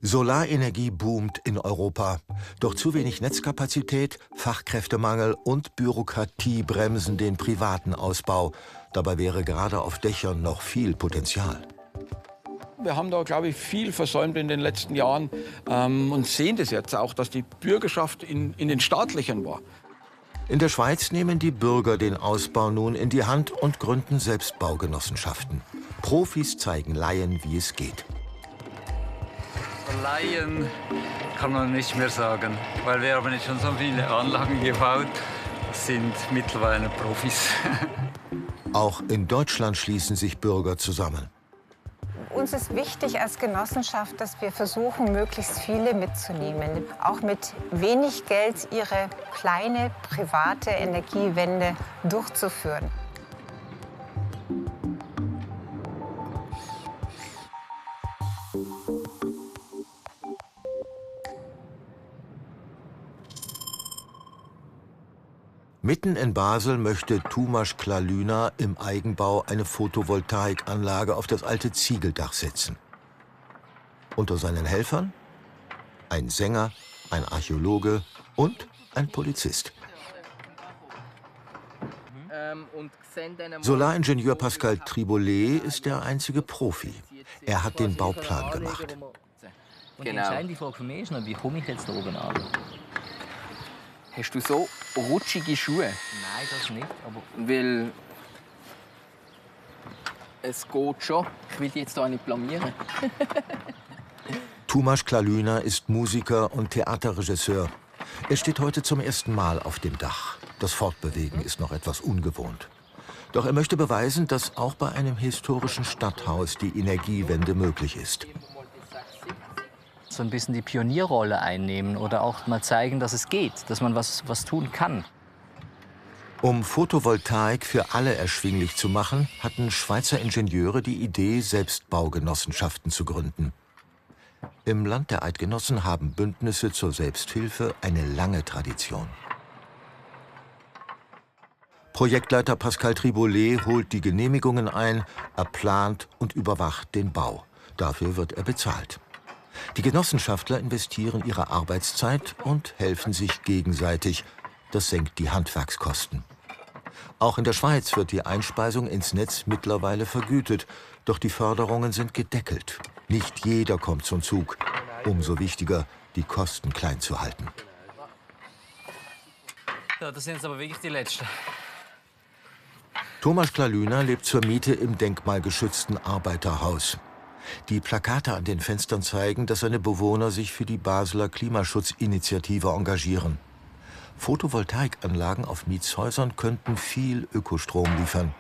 Solarenergie boomt in Europa. Doch zu wenig Netzkapazität, Fachkräftemangel und Bürokratie bremsen den privaten Ausbau. Dabei wäre gerade auf Dächern noch viel Potenzial. Wir haben da, glaube ich, viel versäumt in den letzten Jahren und sehen das jetzt auch, dass die Bürgerschaft in den staatlichen war. In der Schweiz nehmen die Bürger den Ausbau nun in die Hand und gründen Selbstbaugenossenschaften. Profis zeigen Laien, wie es geht. Laien kann man nicht mehr sagen, weil wir haben jetzt schon so viele Anlagen gebaut, sind mittlerweile Profis. Auch in Deutschland schließen sich Bürger zusammen. Uns ist wichtig als Genossenschaft, dass wir versuchen, möglichst viele mitzunehmen. Auch mit wenig Geld ihre kleine private Energiewende durchzuführen. Mitten in Basel möchte Tumas Klalüna im Eigenbau eine Photovoltaikanlage auf das alte Ziegeldach setzen. Unter seinen Helfern ein Sänger, ein Archäologe und ein Polizist. Solaringenieur Pascal Tribolet ist der einzige Profi. Er hat den Bauplan gemacht. Und die entscheidende Frage für mich ist, wie komme ich jetzt da oben an? Hast du so rutschige Schuhe? Nein, das nicht. Aber Weil es geht schon. Ich will dich jetzt hier nicht blamieren. Tumas Klalüna ist Musiker und Theaterregisseur. Er steht heute zum ersten Mal auf dem Dach. Das Fortbewegen ist noch etwas ungewohnt. Doch er möchte beweisen, dass auch bei einem historischen Stadthaus die Energiewende möglich ist. so ein bisschen die Pionierrolle einnehmen oder auch mal zeigen, dass es geht, dass man was tun kann. Um Photovoltaik für alle erschwinglich zu machen, hatten Schweizer Ingenieure die Idee, Selbstbaugenossenschaften zu gründen. Im Land der Eidgenossen haben Bündnisse zur Selbsthilfe eine lange Tradition. Projektleiter Pascal Tribolet holt die Genehmigungen ein, er plant und überwacht den Bau. Dafür wird er bezahlt. Die Genossenschaftler investieren ihre Arbeitszeit und helfen sich gegenseitig. Das senkt die Handwerkskosten. Auch in der Schweiz wird die Einspeisung ins Netz mittlerweile vergütet. Doch die Förderungen sind gedeckelt. Nicht jeder kommt zum Zug. Umso wichtiger, die Kosten klein zu halten. Ja, das sind jetzt aber wirklich die letzten. Tumas Klalüna lebt zur Miete im denkmalgeschützten Arbeiterhaus. Die Plakate an den Fenstern zeigen, dass seine Bewohner sich für die Basler Klimaschutzinitiative engagieren. Photovoltaikanlagen auf Mietshäusern könnten viel Ökostrom liefern.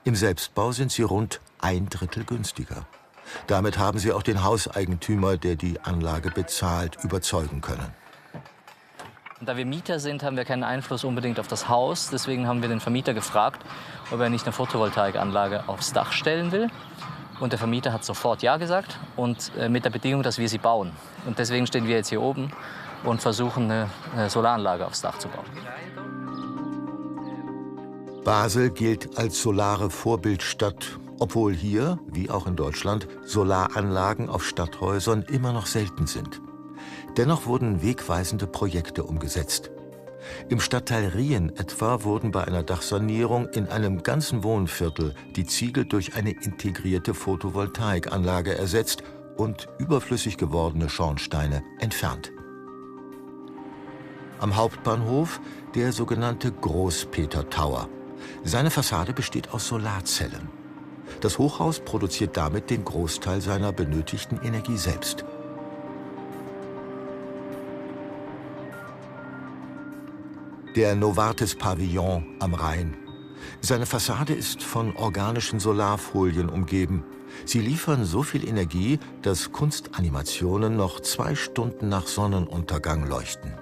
Im Selbstbau sind sie rund 1/3 günstiger. Damit haben sie auch den Hauseigentümer, der die Anlage bezahlt, überzeugen können. Und da wir Mieter sind, haben wir keinen Einfluss unbedingt auf das Haus. Deswegen haben wir den Vermieter gefragt, ob er nicht eine Photovoltaikanlage aufs Dach stellen will. Und der Vermieter hat sofort Ja gesagt und mit der Bedingung, dass wir sie bauen. Und deswegen stehen wir jetzt hier oben und versuchen, eine Solaranlage aufs Dach zu bauen. Basel gilt als solare Vorbildstadt, obwohl hier, wie auch in Deutschland, Solaranlagen auf Stadthäusern immer noch selten sind. Dennoch wurden wegweisende Projekte umgesetzt. Im Stadtteil Rien etwa wurden bei einer Dachsanierung in einem ganzen Wohnviertel die Ziegel durch eine integrierte Photovoltaikanlage ersetzt und überflüssig gewordene Schornsteine entfernt. Am Hauptbahnhof der sogenannte Großpeter Tower. Seine Fassade besteht aus Solarzellen. Das Hochhaus produziert damit den Großteil seiner benötigten Energie selbst. Der Novartis Pavillon am Rhein. Seine Fassade ist von organischen Solarfolien umgeben. Sie liefern so viel Energie, dass Kunstanimationen noch 2 Stunden nach Sonnenuntergang leuchten.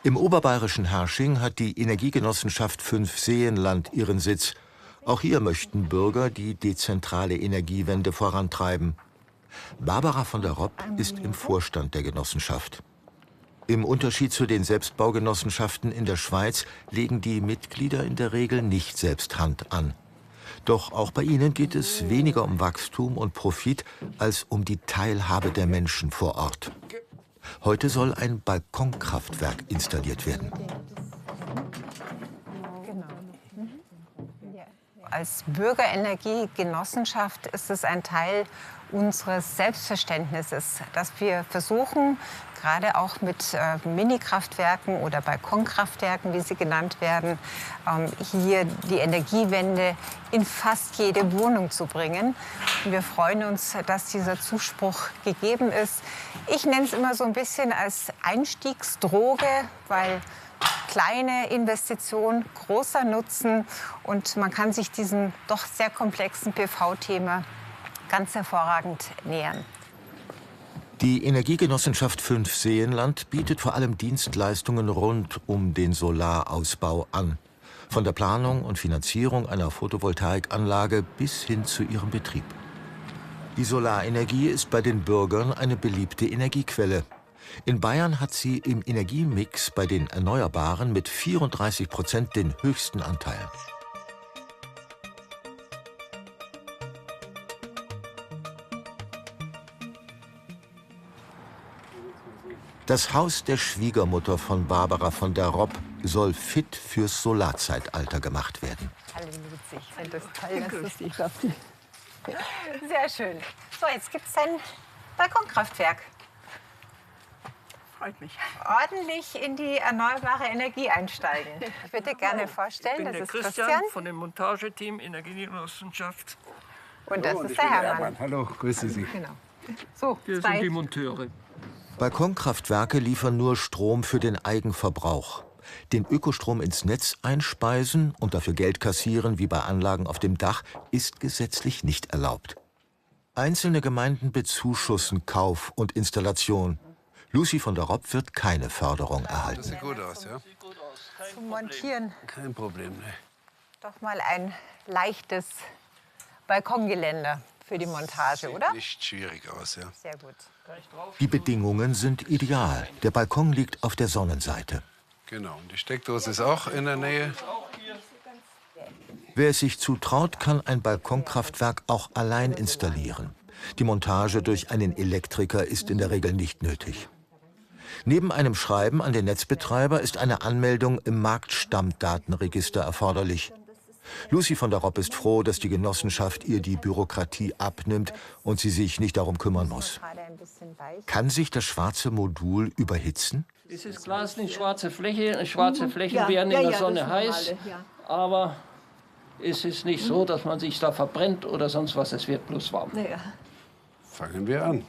Im oberbayerischen Herrsching hat die Energiegenossenschaft 5-Seenland ihren Sitz. Auch hier möchten Bürger die dezentrale Energiewende vorantreiben. Barbara von der Ropp ist im Vorstand der Genossenschaft. Im Unterschied zu den Selbstbaugenossenschaften in der Schweiz legen die Mitglieder in der Regel nicht selbst Hand an. Doch auch bei ihnen geht es weniger um Wachstum und Profit als um die Teilhabe der Menschen vor Ort. Heute soll ein Balkonkraftwerk installiert werden. Als Bürgerenergiegenossenschaft ist es ein Teil unseres Selbstverständnisses, dass wir versuchen, gerade auch mit Minikraftwerken oder Balkonkraftwerken, wie sie genannt werden, hier die Energiewende in fast jede Wohnung zu bringen. Und wir freuen uns, dass dieser Zuspruch gegeben ist. Ich nenne es immer so ein bisschen als Einstiegsdroge, weil kleine Investition, großer Nutzen und man kann sich diesem doch sehr komplexen PV-Thema ganz hervorragend nähern. Die Energiegenossenschaft 5 Seenland bietet vor allem Dienstleistungen rund um den Solarausbau an. Von der Planung und Finanzierung einer Photovoltaikanlage bis hin zu ihrem Betrieb. Die Solarenergie ist bei den Bürgern eine beliebte Energiequelle. In Bayern hat sie im Energiemix bei den Erneuerbaren mit 34% den höchsten Anteil. Das Haus der Schwiegermutter von Barbara von der Ropp soll fit fürs Solarzeitalter gemacht werden. Hallo Luzi, ich finde das toll. Sehr schön. So, jetzt gibt es ein Balkonkraftwerk. Freut mich. Ordentlich in die erneuerbare Energie einsteigen. Ich würde dir gerne vorstellen, das ist Christian. Von dem Montageteam Energiegenossenschaft. Und das ist der Hermann. Hallo, grüße Sie. Genau. So, Wir sind die Monteure. Balkonkraftwerke liefern nur Strom für den Eigenverbrauch. Den Ökostrom ins Netz einspeisen und dafür Geld kassieren, wie bei Anlagen auf dem Dach, ist gesetzlich nicht erlaubt. Einzelne Gemeinden bezuschussen Kauf und Installation. Lucy von der Ropp wird keine Förderung erhalten. Das sieht gut aus, ja? Zum Montieren Kein Problem, ne? doch mal ein leichtes Balkongeländer für die Montage, oder? Nicht schwierig aus, ja. Sehr gut. Die Bedingungen sind ideal. Der Balkon liegt auf der Sonnenseite. Genau, und die Steckdose ist auch in der Nähe. Wer es sich zutraut, kann ein Balkonkraftwerk auch allein installieren. Die Montage durch einen Elektriker ist in der Regel nicht nötig. Neben einem Schreiben an den Netzbetreiber ist eine Anmeldung im Marktstammdatenregister erforderlich. Lucy von der Ropp ist froh, dass die Genossenschaft ihr die Bürokratie abnimmt und sie sich nicht darum kümmern muss. Kann sich das schwarze Modul überhitzen? Dieses Glas sind schwarze Fläche. Schwarze Flächen werden in der Sonne heiß. Aber es ist nicht so, dass man sich da verbrennt oder sonst was. Es wird bloß warm. Fangen wir an.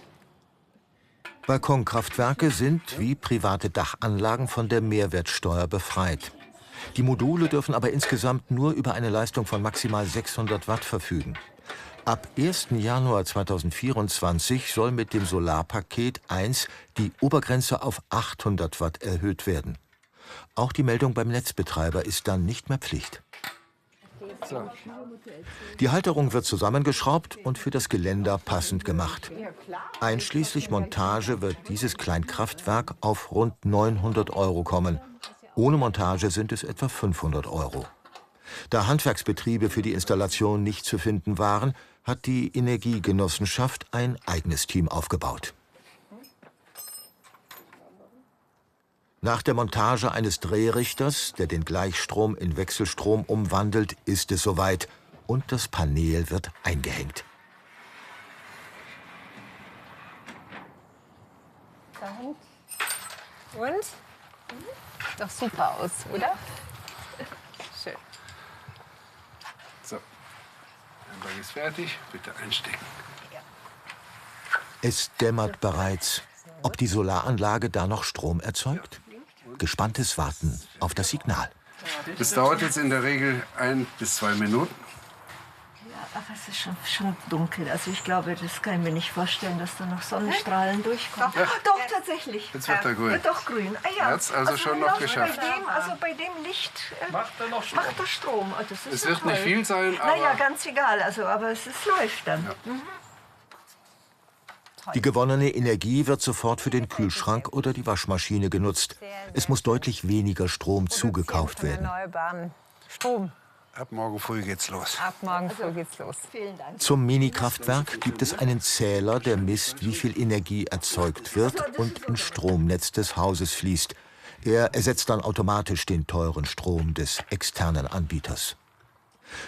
Balkonkraftwerke sind, wie private Dachanlagen, von der Mehrwertsteuer befreit. Die Module dürfen aber insgesamt nur über eine Leistung von maximal 600 Watt verfügen. Ab 1. Januar 2024 soll mit dem Solarpaket 1 die Obergrenze auf 800 Watt erhöht werden. Auch die Meldung beim Netzbetreiber ist dann nicht mehr Pflicht. Die Halterung wird zusammengeschraubt und für das Geländer passend gemacht. Einschließlich Montage wird dieses Kleinkraftwerk auf rund 900 € kommen. Ohne Montage sind es etwa 500 €. Da Handwerksbetriebe für die Installation nicht zu finden waren, hat die Energiegenossenschaft ein eigenes Team aufgebaut. Nach der Montage eines Drehrichters, der den Gleichstrom in Wechselstrom umwandelt, ist es soweit und das Panel wird eingehängt. Und? Sieht doch super aus, oder? Schön. So, Anlage ist fertig. Bitte einstecken. Es dämmert bereits. Ob die Solaranlage da noch Strom erzeugt? Gespanntes Warten auf das Signal. Das dauert jetzt in der Regel 1 bis 2 Minuten. Ja, aber es ist schon dunkel. Also ich glaube, das kann ich mir nicht vorstellen, dass da noch Sonnenstrahlen durchkommen. Ja. Doch, tatsächlich. Jetzt wird er grün. Wird doch grün. Ah, ja. Er hat's also schon noch geschafft. Bei dem Licht Macht er noch Strom? macht er Strom. Oh, das ist Es so wird toll. nicht viel sein, aber Naja, ganz egal. Also, aber es läuft dann. Ja. Die gewonnene Energie wird sofort für den Kühlschrank oder die Waschmaschine genutzt. Es muss deutlich weniger Strom zugekauft werden. Erneuerbaren Strom. Ab morgen früh geht's los. Ab morgen früh geht's los. Vielen Dank. Zum Minikraftwerk gibt es einen Zähler, der misst, wie viel Energie erzeugt wird und ins Stromnetz des Hauses fließt. Er ersetzt dann automatisch den teuren Strom des externen Anbieters.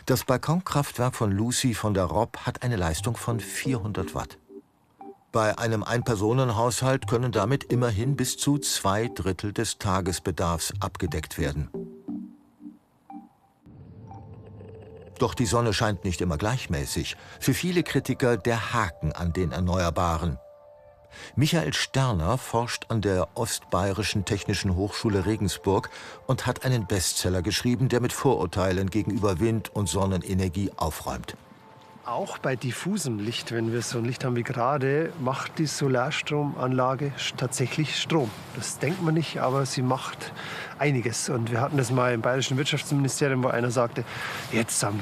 Das Balkonkraftwerk von Lucy von der Ropp hat eine Leistung von 400 Watt. Bei einem Ein-Personen-Haushalt können damit immerhin bis zu 2/3 des Tagesbedarfs abgedeckt werden. Doch die Sonne scheint nicht immer gleichmäßig. Für viele Kritiker der Haken an den Erneuerbaren. Michael Sterner forscht an der Ostbayerischen Technischen Hochschule Regensburg und hat einen Bestseller geschrieben, der mit Vorurteilen gegenüber Wind- und Sonnenenergie aufräumt. Auch bei diffusem Licht, wenn wir so ein Licht haben wie gerade, macht die Solarstromanlage tatsächlich Strom. Das denkt man nicht, aber sie macht einiges. Und wir hatten das mal im Bayerischen Wirtschaftsministerium, wo einer sagte, jetzt am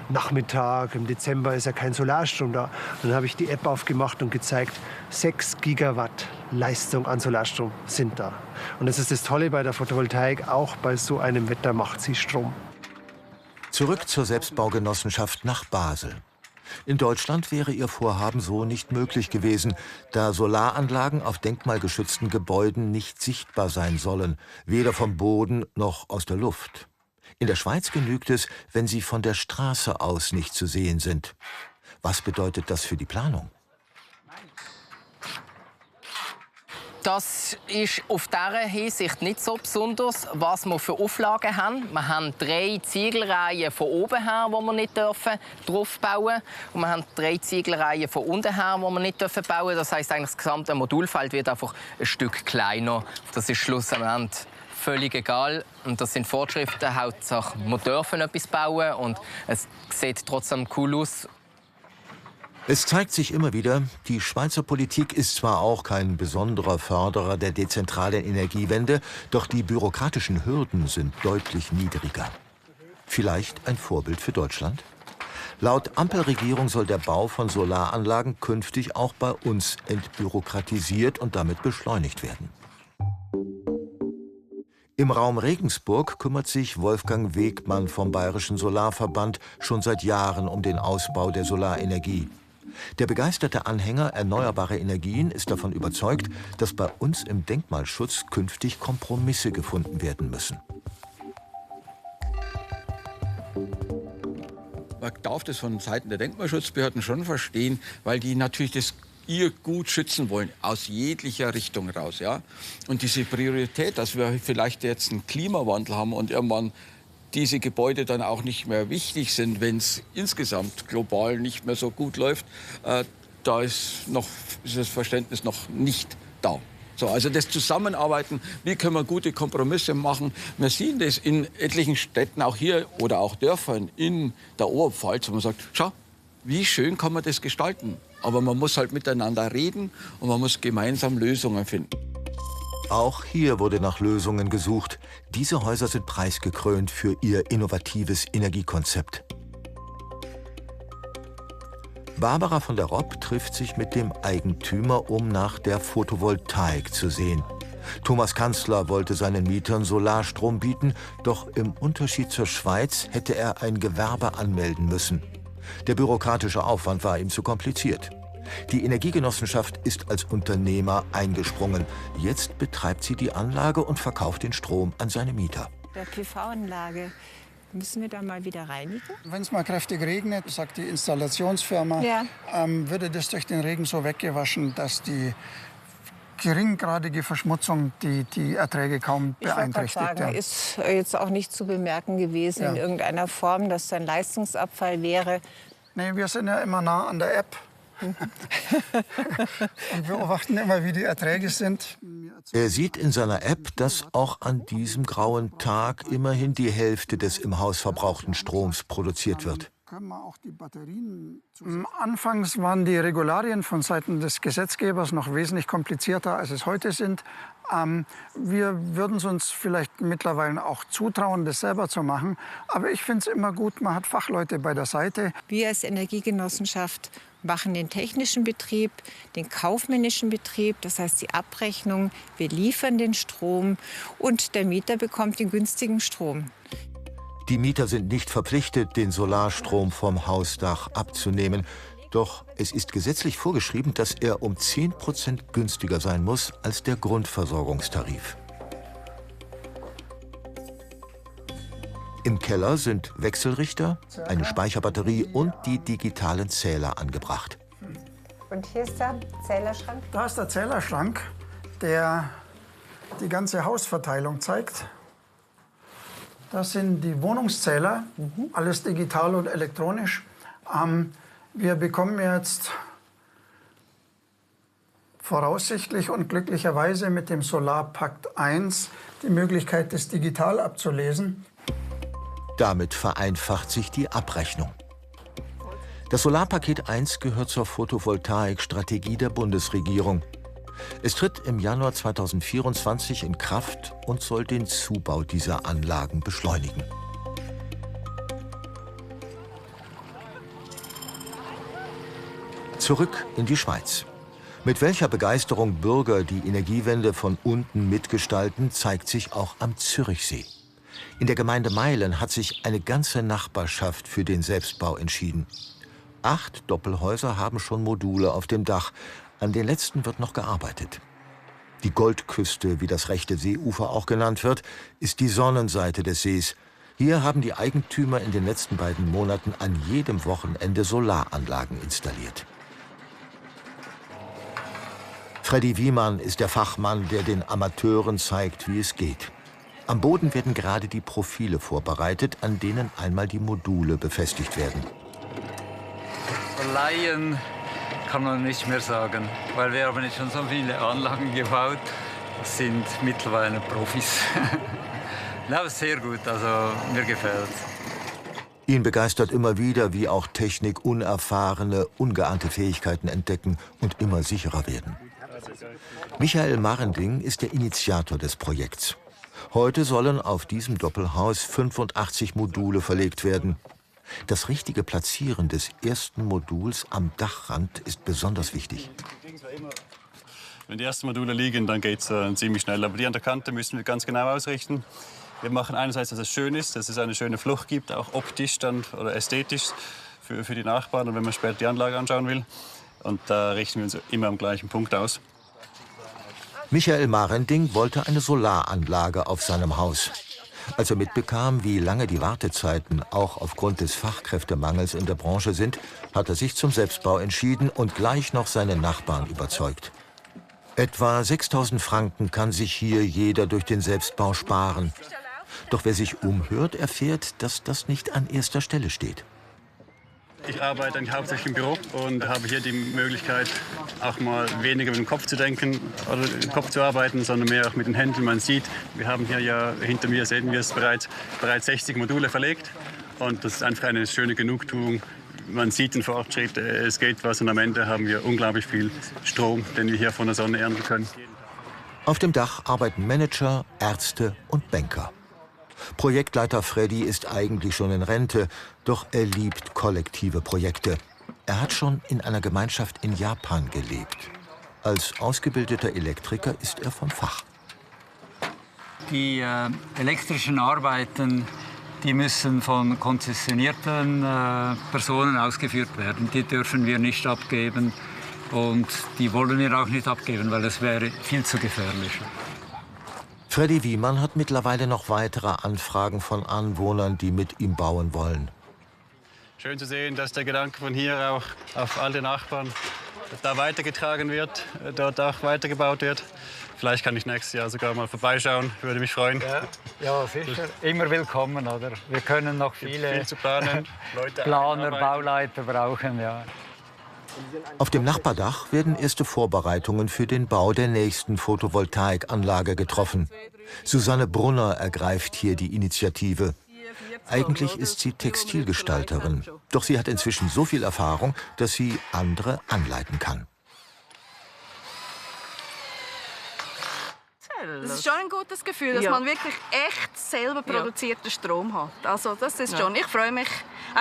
Nachmittag, im Dezember ist ja kein Solarstrom da. Und dann habe ich die App aufgemacht und gezeigt, 6 Gigawatt Leistung an Solarstrom sind da. Und das ist das Tolle bei der Photovoltaik, auch bei so einem Wetter macht sie Strom. Zurück zur Selbstbaugenossenschaft nach Basel. In Deutschland wäre ihr Vorhaben so nicht möglich gewesen, da Solaranlagen auf denkmalgeschützten Gebäuden nicht sichtbar sein sollen, weder vom Boden noch aus der Luft. In der Schweiz genügt es, wenn sie von der Straße aus nicht zu sehen sind. Was bedeutet das für die Planung? Das ist auf dieser Hinsicht nicht so besonders, was wir für Auflagen haben. Wir haben 3 Ziegelreihen von oben her, die wir nicht drauf bauen dürfen. Und wir haben 3 Ziegelreihen von unten her, die wir nicht bauen dürfen. Das heisst, eigentlich das gesamte Modulfeld wird einfach ein Stück kleiner. Das ist schlussendlich völlig egal. Und das sind Vorschriften. Hauptsache, wir dürfen etwas bauen und es sieht trotzdem cool aus. Es zeigt sich immer wieder, die Schweizer Politik ist zwar auch kein besonderer Förderer der dezentralen Energiewende, doch die bürokratischen Hürden sind deutlich niedriger. Vielleicht ein Vorbild für Deutschland? Laut Ampelregierung soll der Bau von Solaranlagen künftig auch bei uns entbürokratisiert und damit beschleunigt werden. Im Raum Regensburg kümmert sich Wolfgang Wegmann vom Bayerischen Solarverband schon seit Jahren um den Ausbau der Solarenergie. Der begeisterte Anhänger erneuerbarer Energien ist davon überzeugt, dass bei uns im Denkmalschutz künftig Kompromisse gefunden werden müssen. Man darf das von Seiten der Denkmalschutzbehörden schon verstehen, weil die natürlich das ihr gut schützen wollen, aus jeglicher Richtung raus. Ja? Und diese Priorität, dass wir vielleicht jetzt einen Klimawandel haben und irgendwann diese Gebäude dann auch nicht mehr wichtig sind, wenn es insgesamt global nicht mehr so gut läuft, da ist das Verständnis noch nicht da. So, also das Zusammenarbeiten, wie können wir gute Kompromisse machen. Wir sehen das in etlichen Städten, auch hier oder auch Dörfern in der Oberpfalz, wo man sagt, schau, wie schön kann man das gestalten. Aber man muss halt miteinander reden und man muss gemeinsam Lösungen finden. Auch hier wurde nach Lösungen gesucht. Diese Häuser sind preisgekrönt für ihr innovatives Energiekonzept. Barbara von der Ropp trifft sich mit dem Eigentümer, um nach der Photovoltaik zu sehen. Thomas Kanzler wollte seinen Mietern Solarstrom bieten, doch im Unterschied zur Schweiz hätte er ein Gewerbe anmelden müssen. Der bürokratische Aufwand war ihm zu kompliziert. Die Energiegenossenschaft ist als Unternehmer eingesprungen. Jetzt betreibt sie die Anlage und verkauft den Strom an seine Mieter. Der PV-Anlage, müssen wir da mal wieder reinigen? Wenn es mal kräftig regnet, sagt die Installationsfirma, ja, würde das durch den Regen so weggewaschen, dass die geringgradige Verschmutzung die Erträge kaum beeinträchtigt. Ich wollte gerade sagen, ist jetzt auch nicht zu bemerken gewesen in irgendeiner Form, dass da ein Leistungsabfall wäre. Nee, wir sind ja immer nah an der App. Und beobachten immer, wie die Erträge sind. Er sieht in seiner App, dass auch an diesem grauen Tag immerhin die Hälfte des im Haus verbrauchten Stroms produziert wird. Anfangs waren die Regularien von Seiten des Gesetzgebers noch wesentlich komplizierter, als es heute sind. Wir würden es uns vielleicht mittlerweile auch zutrauen, das selber zu machen. Aber ich finde es immer gut, man hat Fachleute bei der Seite. Wir als Energiegenossenschaft machen den technischen Betrieb, den kaufmännischen Betrieb, das heißt die Abrechnung. Wir liefern den Strom und der Mieter bekommt den günstigen Strom. Die Mieter sind nicht verpflichtet, den Solarstrom vom Hausdach abzunehmen. Doch es ist gesetzlich vorgeschrieben, dass er um 10% günstiger sein muss als der Grundversorgungstarif. Im Keller sind Wechselrichter, eine Speicherbatterie und die digitalen Zähler angebracht. Und hier ist der Zählerschrank? Da ist der Zählerschrank, der die ganze Hausverteilung zeigt. Das sind die Wohnungszähler, alles digital und elektronisch. Wir bekommen jetzt voraussichtlich und glücklicherweise mit dem Solarpakt 1 die Möglichkeit, das digital abzulesen. Damit vereinfacht sich die Abrechnung. Das Solarpaket 1 gehört zur Photovoltaikstrategie der Bundesregierung. Es tritt im Januar 2024 in Kraft und soll den Zubau dieser Anlagen beschleunigen. Zurück in die Schweiz. Mit welcher Begeisterung Bürger die Energiewende von unten mitgestalten, zeigt sich auch am Zürichsee. In der Gemeinde Meilen hat sich eine ganze Nachbarschaft für den Selbstbau entschieden. 8 Doppelhäuser haben schon Module auf dem Dach. An den letzten wird noch gearbeitet. Die Goldküste, wie das rechte Seeufer auch genannt wird, ist die Sonnenseite des Sees. Hier haben die Eigentümer in den letzten beiden Monaten an jedem Wochenende Solaranlagen installiert. Freddy Wiemann ist der Fachmann, der den Amateuren zeigt, wie es geht. Am Boden werden gerade die Profile vorbereitet, an denen einmal die Module befestigt werden. Laien kann man nicht mehr sagen, weil wir haben jetzt schon so viele Anlagen gebaut, das sind mittlerweile Profis. Ja, sehr gut, also mir gefällt. Ihn begeistert immer wieder, wie auch technikunerfahrene, ungeahnte Fähigkeiten entdecken und immer sicherer werden. Michael Marending ist der Initiator des Projekts. Heute sollen auf diesem Doppelhaus 85 Module verlegt werden. Das richtige Platzieren des ersten Moduls am Dachrand ist besonders wichtig. Wenn die ersten Module liegen, dann geht es ziemlich schnell. Aber die an der Kante müssen wir ganz genau ausrichten. Wir machen einerseits, dass es schön ist, dass es eine schöne Flucht gibt, auch optisch dann, oder ästhetisch für die Nachbarn und wenn man später die Anlage anschauen will. Und da richten wir uns immer am gleichen Punkt aus. Michael Marending wollte eine Solaranlage auf seinem Haus. Als er mitbekam, wie lange die Wartezeiten auch aufgrund des Fachkräftemangels in der Branche sind, hat er sich zum Selbstbau entschieden und gleich noch seine Nachbarn überzeugt. Etwa 6.000 Franken kann sich hier jeder durch den Selbstbau sparen. Doch wer sich umhört, erfährt, dass das nicht an erster Stelle steht. Ich arbeite eigentlich hauptsächlich im Büro und habe hier die Möglichkeit, auch mal weniger mit dem Kopf zu denken oder mit dem Kopf zu arbeiten, sondern mehr auch mit den Händen. Man sieht, wir haben hier ja hinter mir, sehen wir es, bereits 60 Module verlegt. Und das ist einfach eine schöne Genugtuung. Man sieht den Fortschritt, es geht was und am Ende haben wir unglaublich viel Strom, den wir hier von der Sonne ernten können. Auf dem Dach arbeiten Manager, Ärzte und Banker. Projektleiter Freddy ist eigentlich schon in Rente, doch er liebt kollektive Projekte. Er hat schon in einer Gemeinschaft in Japan gelebt. Als ausgebildeter Elektriker ist er vom Fach. Die elektrischen Arbeiten, die müssen von konzessionierten Personen ausgeführt werden. Die dürfen wir nicht abgeben und die wollen wir auch nicht abgeben, weil das wäre viel zu gefährlich. Freddy Wiemann hat mittlerweile noch weitere Anfragen von Anwohnern, die mit ihm bauen wollen. Schön zu sehen, dass der Gedanke von hier auch auf alle Nachbarn da weitergetragen wird, dort auch weitergebaut wird. Vielleicht kann ich nächstes Jahr sogar mal vorbeischauen, würde mich freuen. Ja, sicher. Immer willkommen, oder? Wir können noch viele viel zu planen. Leute Planer, Bauleiter brauchen, ja. Auf dem Nachbardach werden erste Vorbereitungen für den Bau der nächsten Photovoltaikanlage getroffen. Susanne Brunner ergreift hier die Initiative. Eigentlich ist sie Textilgestalterin, doch sie hat inzwischen so viel Erfahrung, dass sie andere anleiten kann. Das ist schon ein gutes Gefühl, dass man wirklich echt selber produzierten Strom hat. Also das ist schon. Ich freue mich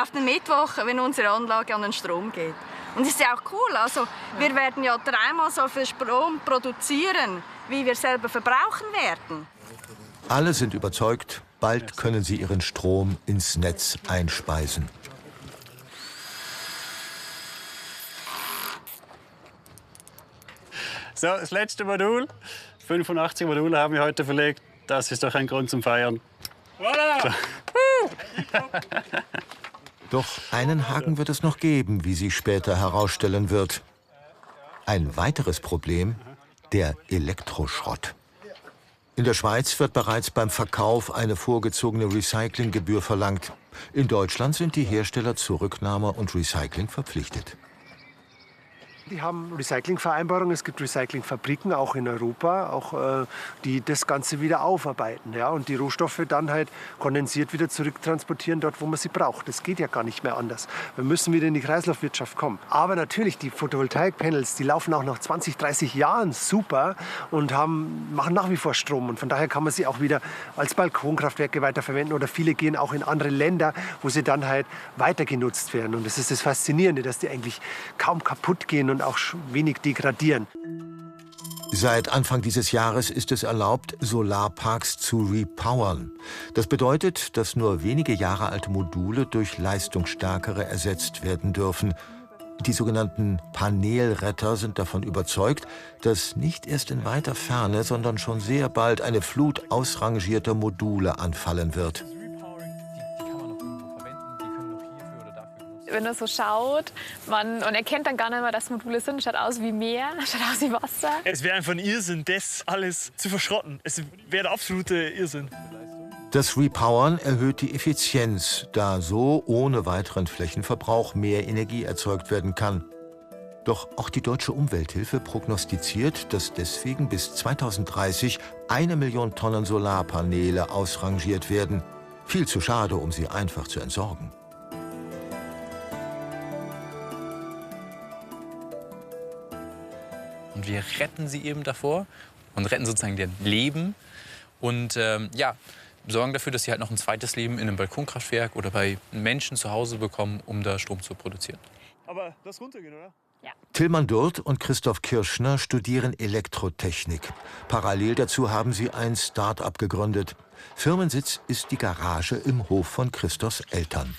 auf den Mittwoch, wenn unsere Anlage an den Strom geht. Und das ist ja auch cool. Also, wir werden ja 3-mal so viel Strom produzieren, wie wir selber verbrauchen werden. Alle sind überzeugt, bald können sie ihren Strom ins Netz einspeisen. So, das letzte Modul. 85 Module haben wir heute verlegt. Das ist doch ein Grund zum Feiern. Voilà. So. Doch einen Haken wird es noch geben, wie sich später herausstellen wird. Ein weiteres Problem, der Elektroschrott. In der Schweiz wird bereits beim Verkauf eine vorgezogene Recyclinggebühr verlangt. In Deutschland sind die Hersteller zur Rücknahme und Recycling verpflichtet. Die haben Recyclingvereinbarungen, es gibt Recyclingfabriken, auch in Europa, auch, die das Ganze wieder aufarbeiten, ja, und die Rohstoffe dann halt kondensiert wieder zurücktransportieren, dort wo man sie braucht. Das geht ja gar nicht mehr anders. Wir müssen wieder in die Kreislaufwirtschaft kommen. Aber natürlich, die Photovoltaikpanels, die laufen auch nach 20, 30 Jahren super und machen nach wie vor Strom. Und von daher kann man sie auch wieder als Balkonkraftwerke weiterverwenden oder viele gehen auch in andere Länder, wo sie dann halt weiter genutzt werden. Und das ist das Faszinierende, dass die eigentlich kaum kaputt gehen und auch wenig degradieren. Seit Anfang dieses Jahres ist es erlaubt, Solarparks zu repowern. Das bedeutet, dass nur wenige Jahre alte Module durch leistungsstärkere ersetzt werden dürfen. Die sogenannten Panelretter sind davon überzeugt, dass nicht erst in weiter Ferne, sondern schon sehr bald eine Flut ausrangierter Module anfallen wird. Wenn er so schaut, man erkennt dann gar nicht mehr, dass Module sind. Schaut aus wie Meer, schaut aus wie Wasser. Es wäre einfach ein Irrsinn, das alles zu verschrotten. Es wäre der absolute Irrsinn. Das Repowern erhöht die Effizienz, da so ohne weiteren Flächenverbrauch mehr Energie erzeugt werden kann. Doch auch die Deutsche Umwelthilfe prognostiziert, dass deswegen bis 2030 1 Million Tonnen Solarpaneele ausrangiert werden. Viel zu schade, um sie einfach zu entsorgen. Und wir retten sie eben davor und retten sozusagen deren Leben und sorgen dafür, dass sie halt noch ein zweites Leben in einem Balkonkraftwerk oder bei Menschen zu Hause bekommen, um da Strom zu produzieren. Aber lass runtergehen, oder? Ja. Tilman Durth und Christoph Kirschner studieren Elektrotechnik. Parallel dazu haben sie ein Start-up gegründet. Firmensitz ist die Garage im Hof von Christophs Eltern.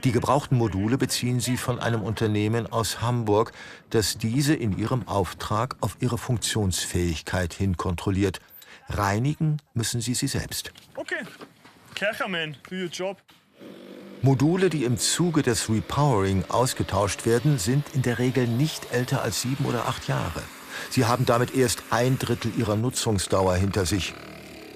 Die gebrauchten Module beziehen sie von einem Unternehmen aus Hamburg, das diese in ihrem Auftrag auf ihre Funktionsfähigkeit hin kontrolliert. Reinigen müssen sie selbst. Okay, Kercherman, do your job. Module, die im Zuge des Repowering ausgetauscht werden, sind in der Regel nicht älter als 7 oder 8 Jahre. Sie haben damit erst 1/3 ihrer Nutzungsdauer hinter sich.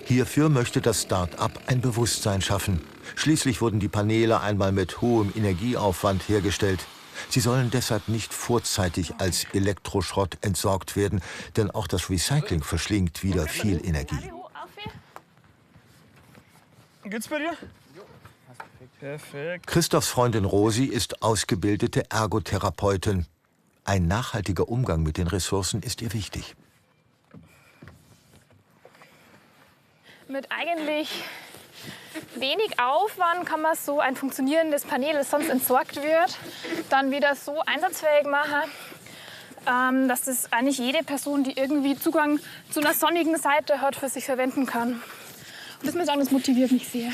Hierfür möchte das Start-up ein Bewusstsein schaffen. Schließlich wurden die Paneele einmal mit hohem Energieaufwand hergestellt. Sie sollen deshalb nicht vorzeitig als Elektroschrott entsorgt werden, denn auch das Recycling verschlingt wieder viel Energie. Geht's bei dir? Perfekt. Christophs Freundin Rosi ist ausgebildete Ergotherapeutin. Ein nachhaltiger Umgang mit den Ressourcen ist ihr wichtig. Mit eigentlich wenig Aufwand kann man so ein funktionierendes Panel, das sonst entsorgt wird, dann wieder so einsatzfähig machen, dass das eigentlich jede Person, die irgendwie Zugang zu einer sonnigen Seite hat, für sich verwenden kann. Und das muss ich sagen, das motiviert mich sehr.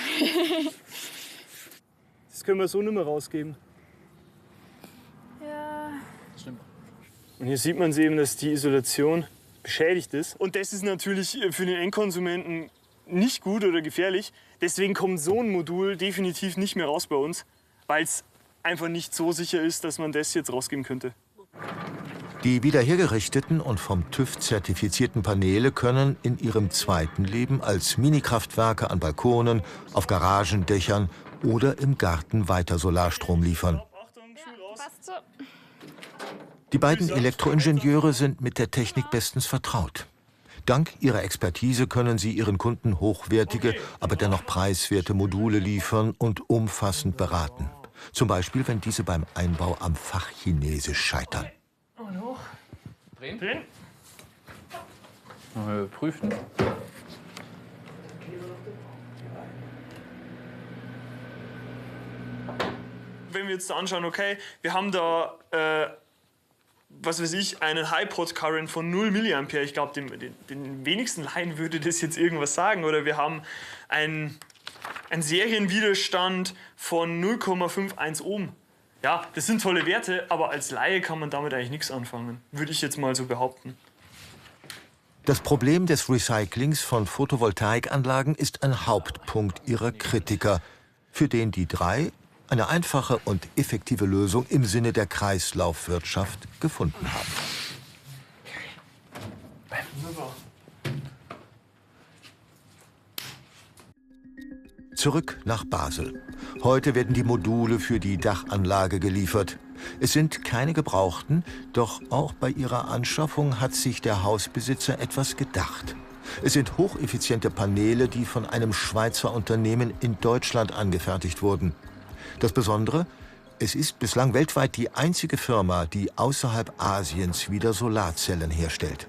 Das können wir so nicht mehr rausgeben. Ja. Stimmt. Und hier sieht man eben, dass die Isolation beschädigt ist. Und das ist natürlich für den Endkonsumenten nicht gut oder gefährlich. Deswegen kommt so ein Modul definitiv nicht mehr raus bei uns, weil es einfach nicht so sicher ist, dass man das jetzt rausgeben könnte. Die wiederhergerichteten und vom TÜV zertifizierten Paneele können in ihrem zweiten Leben als Minikraftwerke an Balkonen, auf Garagendächern oder im Garten weiter Solarstrom liefern. Die beiden Elektroingenieure sind mit der Technik bestens vertraut. Dank ihrer Expertise können sie ihren Kunden hochwertige, aber dennoch preiswerte Module liefern und umfassend beraten. Zum Beispiel, wenn diese beim Einbau am Fachchinesisch scheitern. Und hoch. Drehen. Prüfen. wenn wir jetzt da anschauen, okay, wir haben da, was weiß ich, einen High-Pot-Current von 0 mA. Ich glaube, den wenigsten Laien würde das jetzt irgendwas sagen. Oder wir haben einen Serienwiderstand von 0,51 Ohm. Ja, das sind tolle Werte, aber als Laie kann man damit eigentlich nichts anfangen. Würde ich jetzt mal so behaupten. Das Problem des Recyclings von Photovoltaikanlagen ist ein Hauptpunkt ihrer Kritiker, für den die drei eine einfache und effektive Lösung im Sinne der Kreislaufwirtschaft gefunden haben. Zurück nach Basel. Heute werden die Module für die Dachanlage geliefert. Es sind keine gebrauchten, doch auch bei ihrer Anschaffung hat sich der Hausbesitzer etwas gedacht. Es sind hocheffiziente Paneele, die von einem Schweizer Unternehmen in Deutschland angefertigt wurden. Das Besondere: Es ist bislang weltweit die einzige Firma, die außerhalb Asiens wieder Solarzellen herstellt.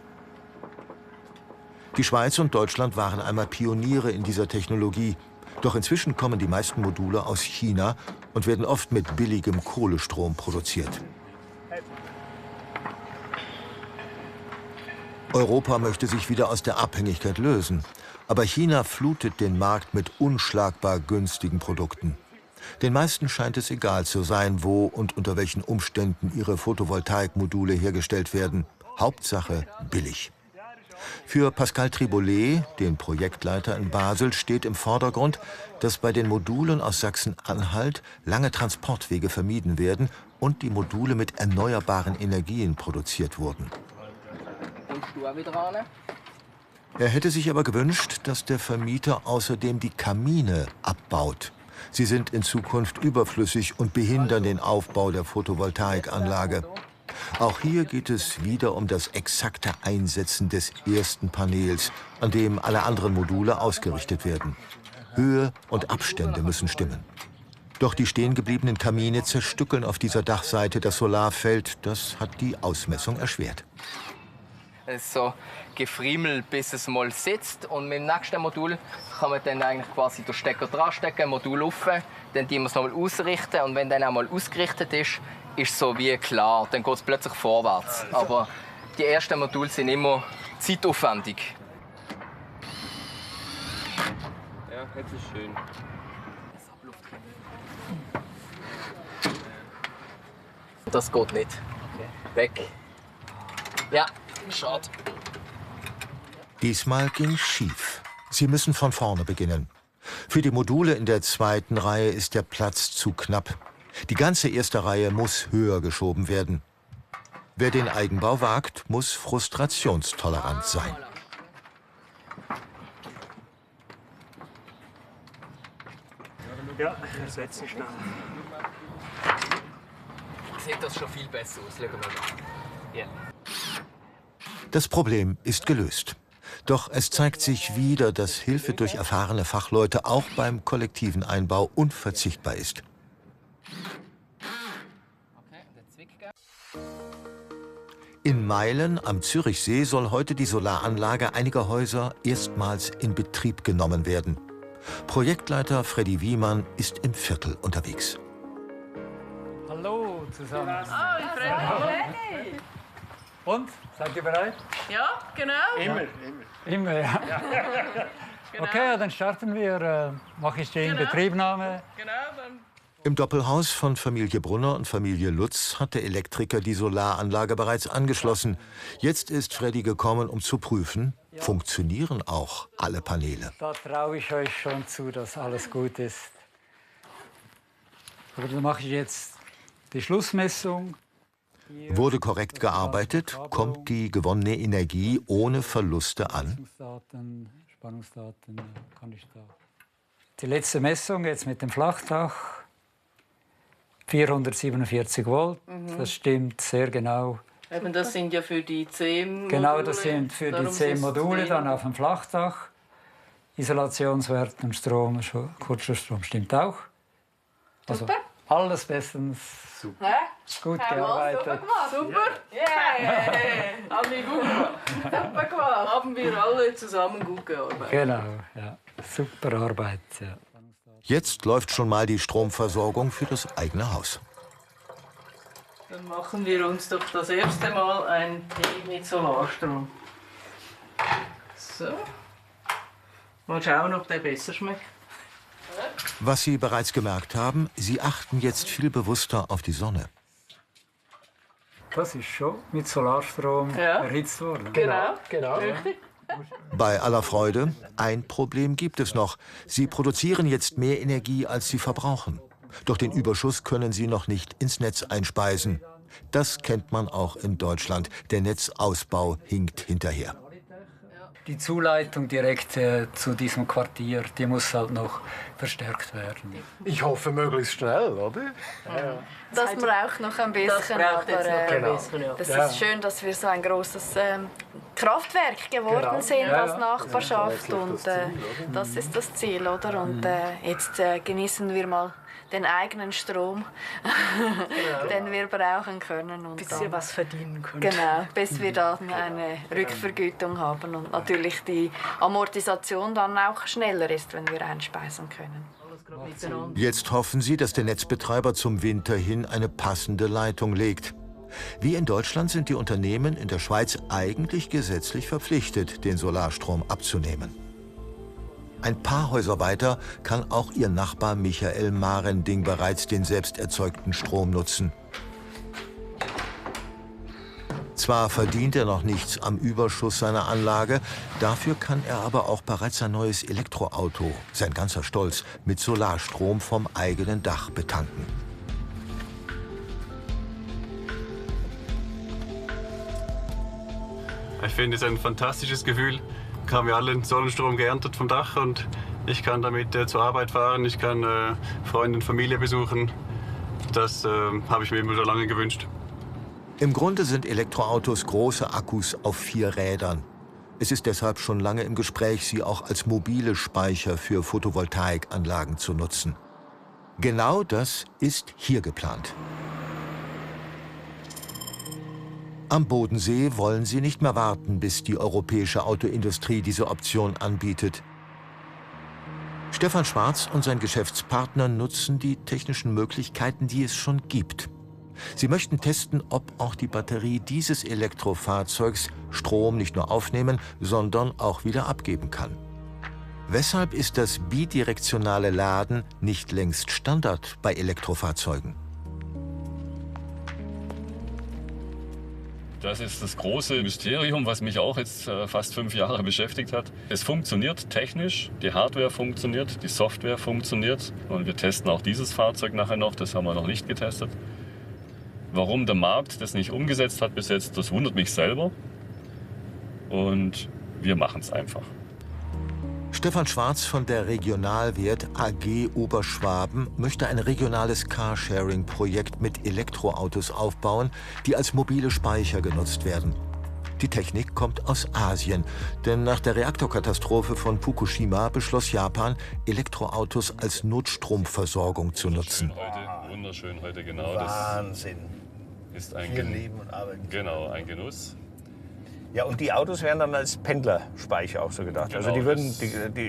Die Schweiz und Deutschland waren einmal Pioniere in dieser Technologie. Doch inzwischen kommen die meisten Module aus China und werden oft mit billigem Kohlestrom produziert. Europa möchte sich wieder aus der Abhängigkeit lösen. Aber China flutet den Markt mit unschlagbar günstigen Produkten. Den meisten scheint es egal zu sein, wo und unter welchen Umständen ihre Photovoltaikmodule hergestellt werden. Hauptsache billig. Für Pascal Tribolet, den Projektleiter in Basel, steht im Vordergrund, dass bei den Modulen aus Sachsen-Anhalt lange Transportwege vermieden werden und die Module mit erneuerbaren Energien produziert wurden. Er hätte sich aber gewünscht, dass der Vermieter außerdem die Kamine abbaut. Sie sind in Zukunft überflüssig und behindern den Aufbau der Photovoltaikanlage. Auch hier geht es wieder um das exakte Einsetzen des ersten Paneels, an dem alle anderen Module ausgerichtet werden. Höhe und Abstände müssen stimmen. Doch die stehen gebliebenen Kamine zerstückeln auf dieser Dachseite das Solarfeld. Das hat die Ausmessung erschwert. Es ist so gefriemelt, bis es mal sitzt. Und mit dem nächsten Modul kann man dann eigentlich quasi den Stecker dran stecken, Modul offen, dann die wir es nochmal ausrichten. Und wenn dann einmal ausgerichtet ist, ist es so wie klar. Dann geht es plötzlich vorwärts. Aber die ersten Module sind immer zeitaufwendig. Ja, jetzt ist schön. Das geht nicht. Weg. Ja, schade. Diesmal ging schief. Sie müssen von vorne beginnen. Für die Module in der zweiten Reihe ist der Platz zu knapp. Die ganze erste Reihe muss höher geschoben werden. Wer den Eigenbau wagt, muss frustrationstolerant sein. Ja, setz dich schnell. Sieht das schon viel besser aus. Schauen wir mal. Ja. Das Problem ist gelöst. Doch es zeigt sich wieder, dass Hilfe durch erfahrene Fachleute auch beim kollektiven Einbau unverzichtbar ist. In Meilen am Zürichsee soll heute die Solaranlage einiger Häuser erstmals in Betrieb genommen werden. Projektleiter Freddy Wiemann ist im Viertel unterwegs. Hallo zusammen. Hallo, Freddy. Und? Seid ihr bereit? Ja, genau. Immer, ja. Genau. Okay, dann starten wir. Mache ich die Inbetriebnahme. Genau, dann. Im Doppelhaus von Familie Brunner und Familie Lutz hat der Elektriker die Solaranlage bereits angeschlossen. Jetzt ist Freddy gekommen, um zu prüfen, funktionieren auch alle Paneele. Da traue ich euch schon zu, dass alles gut ist. Aber dann mache ich jetzt die Schlussmessung. Wurde korrekt gearbeitet, kommt die gewonnene Energie ohne Verluste an. Spannungsdaten kann ich da. Die letzte Messung jetzt mit dem Flachdach. 447 Volt, das stimmt sehr genau. Eben, das sind ja für die 10 Module. Genau, das sind für die 10 Module dann auf dem Flachdach. Isolationswert und Strom, Kurzschlussstrom stimmt auch. Also, alles bestens. Super. Gut gearbeitet. Super. Yeah. Haben wir gut gemacht. Super gemacht. Haben wir alle zusammen gut gearbeitet. Genau, ja. Super Arbeit. Ja. Jetzt läuft schon mal die Stromversorgung für das eigene Haus. Dann machen wir uns doch das erste Mal ein Tee mit Solarstrom. So. Mal schauen, ob der besser schmeckt. Was Sie bereits gemerkt haben, Sie achten jetzt viel bewusster auf die Sonne. Das ist schon mit Solarstrom erhitzt worden. Genau. Richtig. Bei aller Freude, ein Problem gibt es noch. Sie produzieren jetzt mehr Energie, als Sie verbrauchen. Doch den Überschuss können Sie noch nicht ins Netz einspeisen. Das kennt man auch in Deutschland. Der Netzausbau hinkt hinterher. Die Zuleitung direkt zu diesem Quartier, die muss halt noch verstärkt werden. Ich hoffe, möglichst schnell, oder? Das braucht noch ein bisschen, es ist schön, dass wir so ein großes Kraftwerk geworden sind als Nachbarschaft und das ist das Ziel, oder? Und jetzt genießen wir mal den eigenen Strom, den wir brauchen können. Und bis ihr was verdienen könnt. Genau, bis wir dann eine Rückvergütung haben und natürlich die Amortisation dann auch schneller ist, wenn wir einspeisen können. Jetzt hoffen Sie, dass der Netzbetreiber zum Winter hin eine passende Leitung legt. Wie in Deutschland sind die Unternehmen in der Schweiz eigentlich gesetzlich verpflichtet, den Solarstrom abzunehmen. Ein paar Häuser weiter kann auch ihr Nachbar Michael Marending bereits den selbst erzeugten Strom nutzen. Zwar verdient er noch nichts am Überschuss seiner Anlage, dafür kann er aber auch bereits sein neues Elektroauto, sein ganzer Stolz, mit Solarstrom vom eigenen Dach betanken. Ich finde es ein fantastisches Gefühl. Haben wir alle Sonnenstrom geerntet vom Dach und ich kann damit zur Arbeit fahren, ich kann Freunde und Familie besuchen. Das habe ich mir immer so lange gewünscht. Im Grunde sind Elektroautos große Akkus auf 4 Rädern. Es ist deshalb schon lange im Gespräch, sie auch als mobile Speicher für Photovoltaikanlagen zu nutzen. Genau das ist hier geplant. Am Bodensee wollen sie nicht mehr warten, bis die europäische Autoindustrie diese Option anbietet. Stefan Schwarz und sein Geschäftspartner nutzen die technischen Möglichkeiten, die es schon gibt. Sie möchten testen, ob auch die Batterie dieses Elektrofahrzeugs Strom nicht nur aufnehmen, sondern auch wieder abgeben kann. Weshalb ist das bidirektionale Laden nicht längst Standard bei Elektrofahrzeugen? Das ist das große Mysterium, was mich auch jetzt fast 5 Jahre beschäftigt hat. Es funktioniert technisch, die Hardware funktioniert, die Software funktioniert. Und wir testen auch dieses Fahrzeug nachher noch, das haben wir noch nicht getestet. Warum der Markt das nicht umgesetzt hat bis jetzt, das wundert mich selber. Und wir machen es einfach. Stefan Schwarz von der Regionalwert AG Oberschwaben möchte ein regionales Carsharing-Projekt mit Elektroautos aufbauen, die als mobile Speicher genutzt werden. Die Technik kommt aus Asien, denn nach der Reaktorkatastrophe von Fukushima beschloss Japan, Elektroautos als Notstromversorgung zu nutzen. Wunderschön heute, genau. Wahnsinn. Das ist ein Hier leben und arbeiten. Genau, ein Genuss. Ja, und die Autos wären dann als Pendlerspeicher auch so gedacht. Genau, also die würden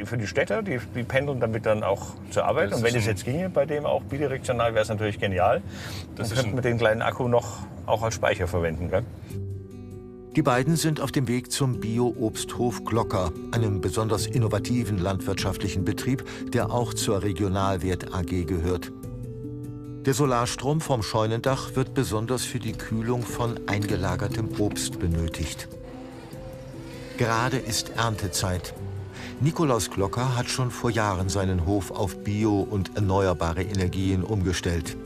für die Städter, die pendeln damit dann auch zur Arbeit. Und wenn es jetzt ginge bei dem auch bidirektional, wäre es natürlich genial. Dann könnten wir den kleinen Akku noch auch als Speicher verwenden. Gell? Die beiden sind auf dem Weg zum Bio-Obsthof Glocker, einem besonders innovativen landwirtschaftlichen Betrieb, der auch zur Regionalwert AG gehört. Der Solarstrom vom Scheunendach wird besonders für die Kühlung von eingelagertem Obst benötigt. Gerade ist Erntezeit. Nikolaus Glocker hat schon vor Jahren seinen Hof auf Bio- und erneuerbare Energien umgestellt.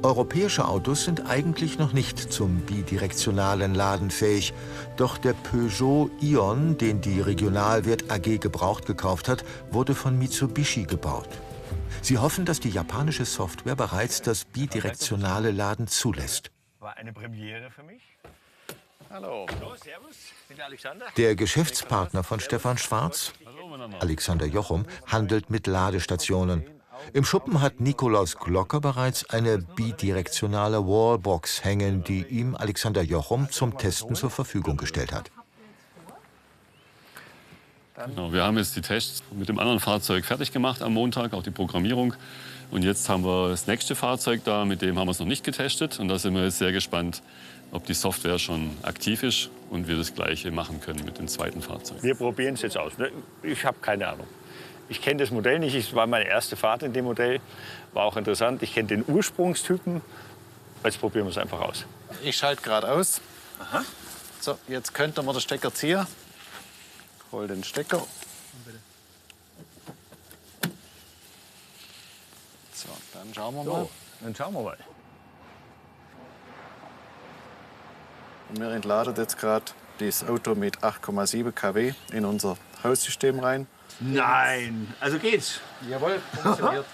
Europäische Autos sind eigentlich noch nicht zum bidirektionalen Laden fähig. Doch der Peugeot Ion, den die Regionalwert AG gebraucht gekauft hat, wurde von Mitsubishi gebaut. Sie hoffen, dass die japanische Software bereits das bidirektionale Laden zulässt. War eine Premiere für mich. Hallo. Hallo, servus. Ich bin Alexander. Der Geschäftspartner von Stefan Schwarz, Alexander Jochum, handelt mit Ladestationen. Im Schuppen hat Nikolaus Glocker bereits eine bidirektionale Wallbox hängen, die ihm Alexander Jochum zum Testen zur Verfügung gestellt hat. Genau, wir haben jetzt die Tests mit dem anderen Fahrzeug fertig gemacht am Montag, auch die Programmierung. Und jetzt haben wir das nächste Fahrzeug da, mit dem haben wir es noch nicht getestet. Und da sind wir jetzt sehr gespannt, ob die Software schon aktiv ist und wir das Gleiche machen können mit dem zweiten Fahrzeug. Wir probieren es jetzt aus. Ich habe keine Ahnung. Ich kenne das Modell nicht. Es war meine erste Fahrt in dem Modell. War auch interessant. Ich kenne den Ursprungstypen. Jetzt probieren wir es einfach aus. Ich schalte gerade aus. Aha. So, jetzt könnte man den Stecker ziehen. Hol den Stecker. So, dann schauen wir mal. Dann schauen wir mal. Und wir entladen jetzt gerade das Auto mit 8,7 kW in unser Haussystem rein. Nein, also geht's. Jawohl, funktioniert.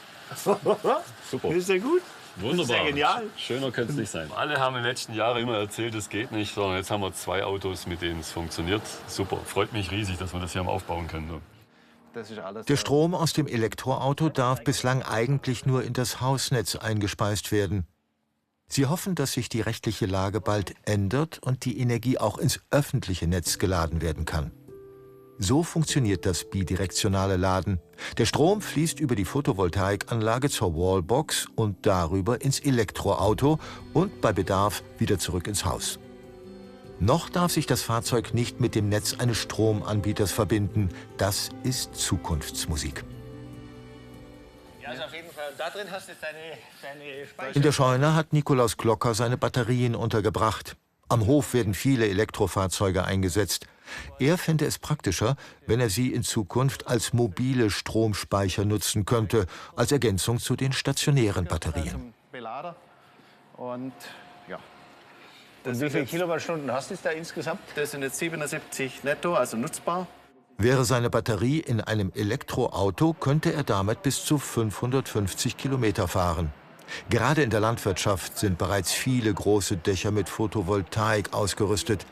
Super. Ist ja gut. Wunderbar. Das ist ja genial. Schöner könnte es nicht sein. Alle haben in den letzten Jahren immer erzählt, es geht nicht. Sondern jetzt haben wir 2 Autos, mit denen es funktioniert. Super. Freut mich riesig, dass wir das hier am Aufbauen können. Das ist alles. Der Strom aus dem Elektroauto darf bislang eigentlich nur in das Hausnetz eingespeist werden. Sie hoffen, dass sich die rechtliche Lage bald ändert und die Energie auch ins öffentliche Netz geladen werden kann. So funktioniert das bidirektionale Laden. Der Strom fließt über die Photovoltaikanlage zur Wallbox und darüber ins Elektroauto und bei Bedarf wieder zurück ins Haus. Noch darf sich das Fahrzeug nicht mit dem Netz eines Stromanbieters verbinden. Das ist Zukunftsmusik. Ja, also auf jeden Fall. Da drin hast du deine Speicher. In der Scheune hat Nikolaus Glocker seine Batterien untergebracht. Am Hof werden viele Elektrofahrzeuge eingesetzt. Er fände es praktischer, wenn er sie in Zukunft als mobile Stromspeicher nutzen könnte, als Ergänzung zu den stationären Batterien. Und ja. Und wie viele Kilowattstunden hast du da insgesamt? Das sind jetzt 77 netto, also nutzbar. Wäre seine Batterie in einem Elektroauto, könnte er damit bis zu 550 Kilometer fahren. Gerade in der Landwirtschaft sind bereits viele große Dächer mit Photovoltaik ausgerüstet.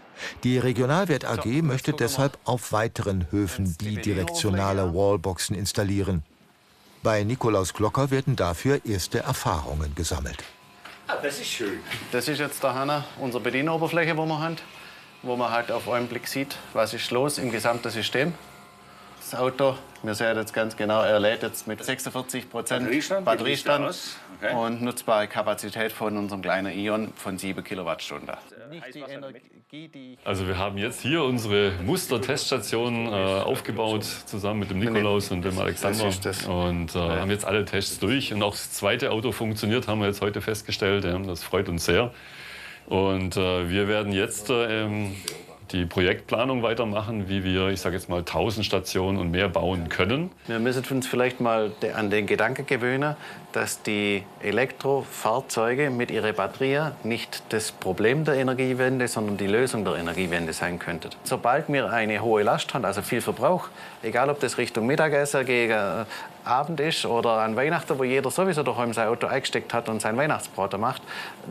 Die Regionalwert AG möchte deshalb auf weiteren Höfen bidirektionale Wallboxen installieren. Bei Nikolaus Glocker werden dafür erste Erfahrungen gesammelt. Ah, das ist schön. Das ist jetzt da Hanna, unsere Bedienoberfläche, die wir haben, wo man halt auf einen Blick sieht, was ist los im gesamten System. Das Auto, wir sehen jetzt ganz genau, er lädt jetzt mit 46% Batteriestand okay. Und nutzbare Kapazität von unserem kleinen Ion von 7 Kilowattstunden. Also wir haben jetzt hier unsere Muster-Teststation aufgebaut, zusammen mit dem Nikolaus und dem Alexander. Und haben jetzt alle Tests durch. Und auch das zweite Auto funktioniert, haben wir jetzt heute festgestellt. Ja, das freut uns sehr. Und wir werden jetzt die Projektplanung weitermachen, wie wir, ich sage jetzt mal, 1000 Stationen und mehr bauen können. Wir müssen uns vielleicht mal an den Gedanken gewöhnen, dass die Elektrofahrzeuge mit ihren Batterien nicht das Problem der Energiewende, sondern die Lösung der Energiewende sein könnten. Sobald wir eine hohe Last haben, also viel Verbrauch, egal ob das Richtung Mittagessen gegen Abend ist oder an Weihnachten, wo jeder sowieso daheim sein Auto eingesteckt hat und sein Weihnachtsbraten macht,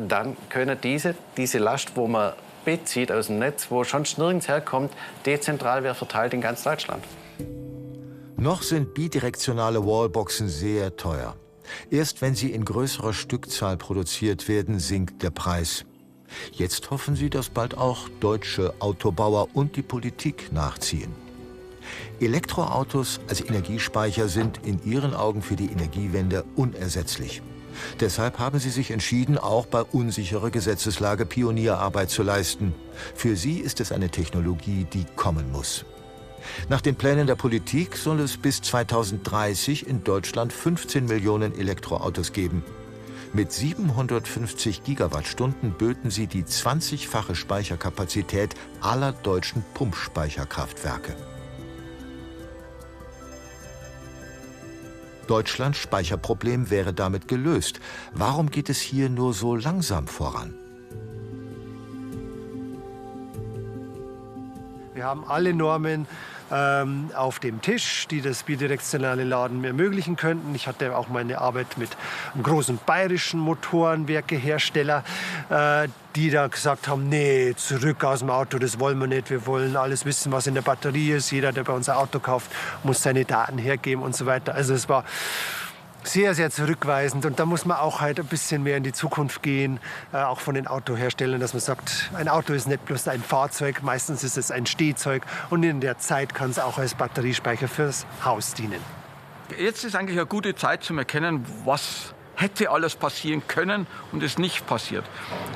dann können diese Last, wo man bezieht aus dem Netz, wo schon nirgends herkommt, dezentral wird verteilt in ganz Deutschland. Noch sind bidirektionale Wallboxen sehr teuer. Erst wenn sie in größerer Stückzahl produziert werden, sinkt der Preis. Jetzt hoffen sie, dass bald auch deutsche Autobauer und die Politik nachziehen. Elektroautos als Energiespeicher sind in ihren Augen für die Energiewende unersetzlich. Deshalb haben sie sich entschieden, auch bei unsicherer Gesetzeslage Pionierarbeit zu leisten. Für sie ist es eine Technologie, die kommen muss. Nach den Plänen der Politik soll es bis 2030 in Deutschland 15 Millionen Elektroautos geben. Mit 750 Gigawattstunden böten sie die 20-fache Speicherkapazität aller deutschen Pumpspeicherkraftwerke. Deutschlands Speicherproblem wäre damit gelöst. Warum geht es hier nur so langsam voran? Wir haben alle Normen auf dem Tisch, die das bidirektionale Laden ermöglichen könnten. Ich hatte auch meine Arbeit mit einem großen bayerischen Motorenwerkehersteller, die da gesagt haben, nee, zurück aus dem Auto, das wollen wir nicht. Wir wollen alles wissen, was in der Batterie ist. Jeder, der bei uns ein Auto kauft, muss seine Daten hergeben und so weiter. Also es war sehr, sehr zurückweisend. Und da muss man auch halt ein bisschen mehr in die Zukunft gehen, auch von den Autoherstellern, dass man sagt, ein Auto ist nicht bloß ein Fahrzeug, meistens ist es ein Stehzeug und in der Zeit kann es auch als Batteriespeicher fürs Haus dienen. Jetzt ist eigentlich eine gute Zeit zum Erkennen, was hätte alles passieren können und es nicht passiert.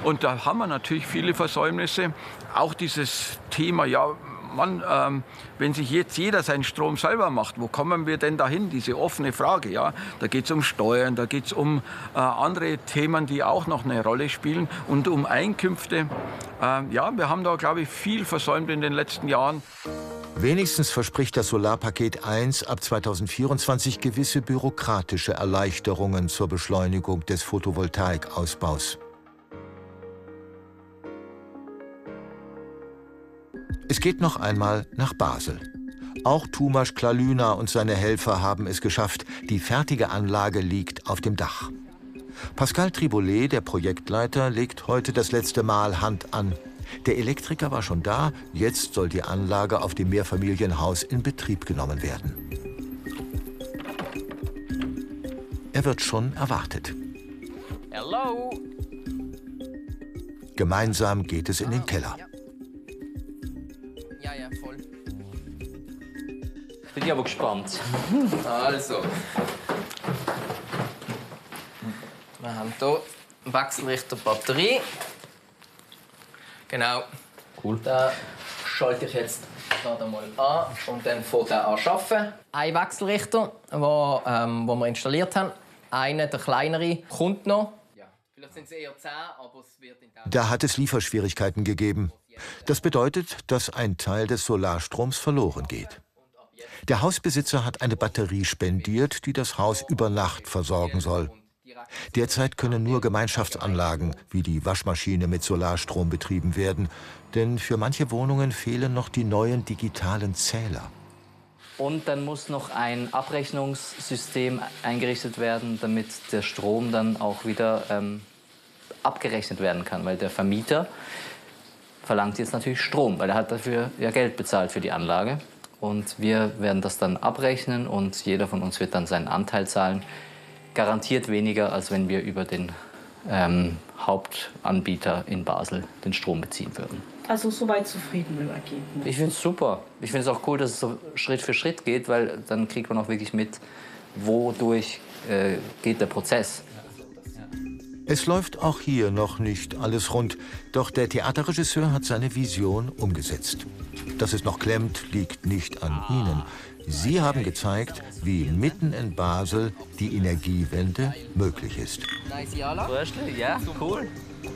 Und da haben wir natürlich viele Versäumnisse. Auch dieses Thema, ja, Mann, wenn sich jetzt jeder seinen Strom selber macht, wo kommen wir denn dahin? Diese offene Frage. Ja? Da geht es um Steuern, da geht es um andere Themen, die auch noch eine Rolle spielen und um Einkünfte. Ja, wir haben da, glaube ich, viel versäumt in den letzten Jahren. Wenigstens verspricht das Solarpaket 1 ab 2024 gewisse bürokratische Erleichterungen zur Beschleunigung des Photovoltaikausbaus. Es geht noch einmal nach Basel. Auch Tumas Klalüna und seine Helfer haben es geschafft. Die fertige Anlage liegt auf dem Dach. Pascal Tribolet, der Projektleiter, legt heute das letzte Mal Hand an. Der Elektriker war schon da, jetzt soll die Anlage auf dem Mehrfamilienhaus in Betrieb genommen werden. Er wird schon erwartet. Hello. Gemeinsam geht es in den Keller. Ja, voll. Bin ich aber gespannt. Also. Wir haben hier Wechselrichter Batterie. Genau. Cool. Da schalte ich jetzt da mal an und dann fängt er an zu arbeiten. Ein Wechselrichter, den wir installiert haben. Einer, der kleinere, kommt noch. Ja. Vielleicht sind es eher 10, aber es wird in Da hat es Lieferschwierigkeiten gegeben. Das bedeutet, dass ein Teil des Solarstroms verloren geht. Der Hausbesitzer hat eine Batterie spendiert, die das Haus über Nacht versorgen soll. Derzeit können nur Gemeinschaftsanlagen wie die Waschmaschine mit Solarstrom betrieben werden, denn für manche Wohnungen fehlen noch die neuen digitalen Zähler. Und dann muss noch ein Abrechnungssystem eingerichtet werden, damit der Strom dann auch wieder abgerechnet werden kann, weil der Vermieter verlangt jetzt natürlich Strom, weil er hat dafür ja Geld bezahlt für die Anlage. Und wir werden das dann abrechnen und jeder von uns wird dann seinen Anteil zahlen. Garantiert weniger, als wenn wir über den Hauptanbieter in Basel den Strom beziehen würden. Also soweit zufrieden mit dem Ergebnis? Ich finde es super. Ich finde es auch cool, dass es so Schritt für Schritt geht, weil dann kriegt man auch wirklich mit, wodurch geht der Prozess. Es läuft auch hier noch nicht alles rund, doch der Theaterregisseur hat seine Vision umgesetzt. Dass es noch klemmt, liegt nicht an Ihnen. Sie haben gezeigt, wie mitten in Basel die Energiewende möglich ist. Nice, Jala. Ja, cool.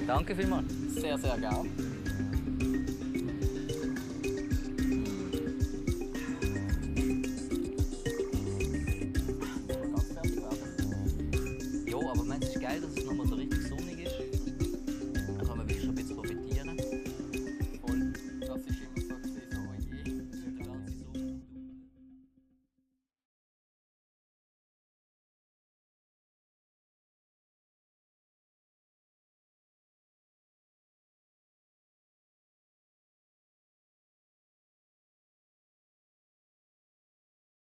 Danke vielmals. Sehr, sehr gerne. Jo, aber meinst du, es ist geil, dass es nochmal so richtig